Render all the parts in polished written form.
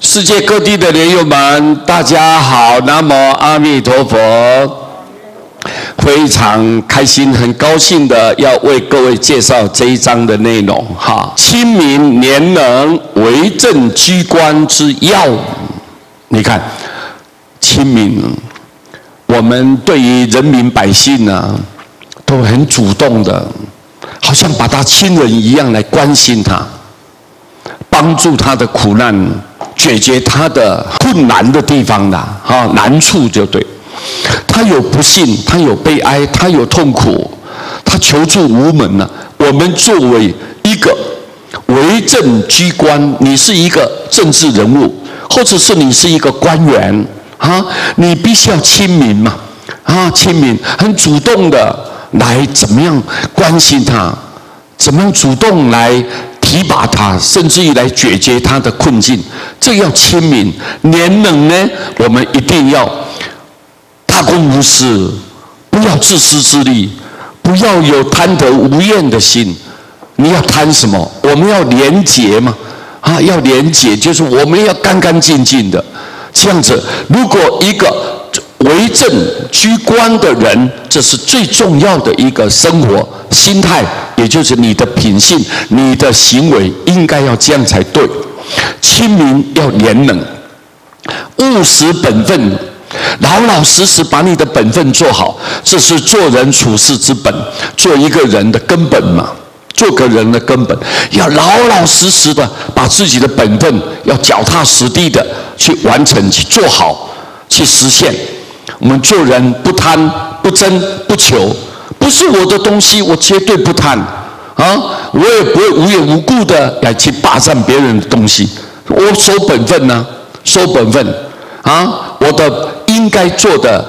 世界各地的莲友们，大家好，南无阿弥陀佛。非常开心，很高兴的要为各位介绍这一章的内容哈。亲民廉能，为政居官之要。你看，亲民，我们对于人民百姓呢，都很主动的，好像把他亲人一样来关心他，帮助他的苦难，解决他的困难的地方啦，难处就对。他有不幸，他有悲哀，他有痛苦，他求助无门了。我们作为一个为政居官，你是一个政治人物，或者是你是一个官员你必须要亲民嘛亲民，很主动的来怎么样关心他，怎么样主动来提拔他，甚至于来解决他的困境，这要亲民。廉能呢，我们一定要大公无私，不要自私自利，不要有贪得无厌的心。你要贪什么？我们要廉洁嘛要廉洁，就是我们要干干净净的。这样子，如果一个为政居官的人，这是最重要的一个生活心态，也就是你的品性、你的行为应该要这样才对。亲民要廉能，务实本分，老老实实把你的本分做好，这是做人处事之本，做一个人的根本嘛。做个人的根本，要老老实实的把自己的本分要脚踏实地的去完成、去做好、去实现。我们做人不贪、不争、不求，不是我的东西，我绝对不贪我也不会无缘无故的来去霸占别人的东西。我守本分呢，守本分我的应该做的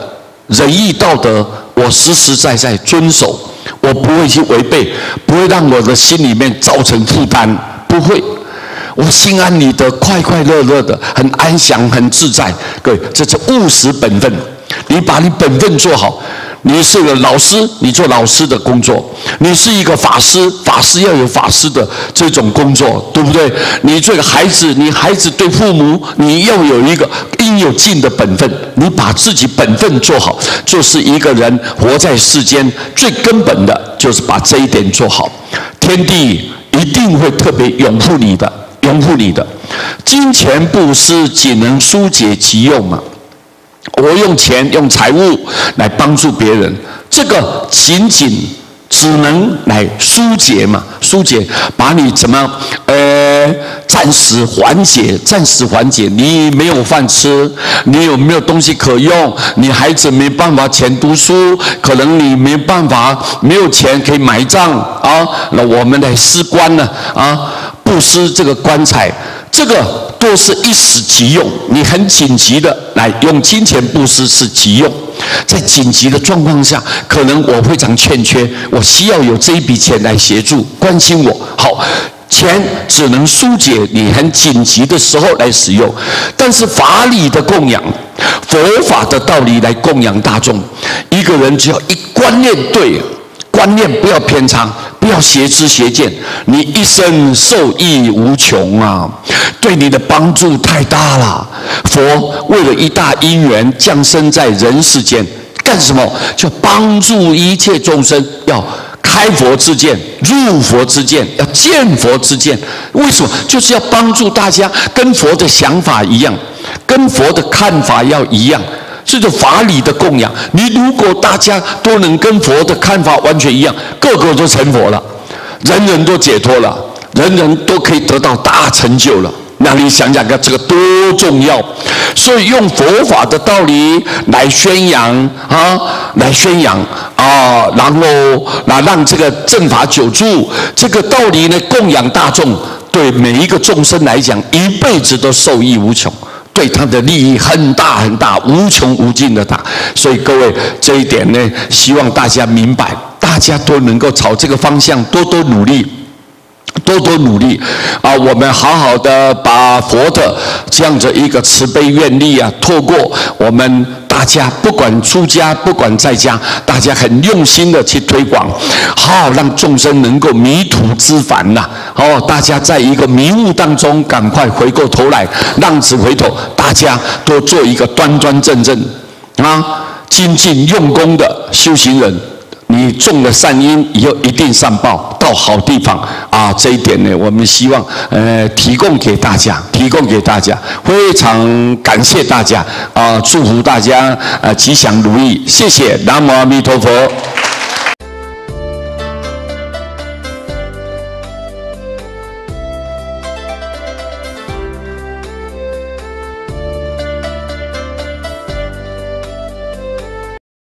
仁义道德，我实实在在遵守。我不会去违背，不会让我的心里面造成负担，不会。我心安理得，快快乐乐的，很安详，很自在。各位，这是务实本分。你把你本分做好。你是个老师，你做老师的工作；你是一个法师，法师要有法师的这种工作，对不对？你做个孩子，你孩子对父母，你要有一个应有尽的本分。你把自己本分做好，就是一个人活在世间最根本的，就是把这一点做好。天地一定会特别拥护你的，拥护你的。金钱布施仅能疏解急用嘛。我用钱、用财物来帮助别人，这个仅只能来疏解嘛，疏解，把你怎么暂时缓解。你没有饭吃，你有没有东西可用？你孩子没办法钱读书，可能你没办法，没有钱可以买账那我们来施棺呢布施这个棺材。这个都是一时急用，你很紧急的来用金钱布施是急用，在紧急的状况下，可能我非常欠缺，我需要有这一笔钱来协助关心我。好，钱只能疏解你很紧急的时候来使用，但是法理的供养，佛法的道理来供养大众，一个人只要一观念对，观念不要偏差，不要邪知邪见，你一生受益无穷对你的帮助太大了。佛为了一大因缘降生在人世间，干什么？就帮助一切众生，要开佛之见，入佛之见，要见佛之见。为什么？就是要帮助大家跟佛的想法一样，跟佛的看法要一样。这种法理的供养，你如果大家都能跟佛的看法完全一样，个个都成佛了，人人都解脱了，人人都可以得到大成就了。那你想想看，这个多重要！所以用佛法的道理来宣扬然后让这个正法久住，这个道理呢供养大众，对每一个众生来讲，一辈子都受益无穷。对他的利益很大很大，无穷无尽的大。所以各位，这一点呢，希望大家明白，大家都能够朝这个方向多多努力。我们好好的把佛的这样的一个慈悲愿力透过我们大家不管出家不管在家，大家很用心的去推广，好让众生能够迷途知返呐。大家在一个迷雾当中，赶快回过头来，浪子回头，大家都做一个端端正正精进用功的修行人。你种了善因，以后一定善报，到好地方这一点呢，我们希望提供给大家，非常感谢大家祝福大家吉祥如意，谢谢，南无阿弥陀佛。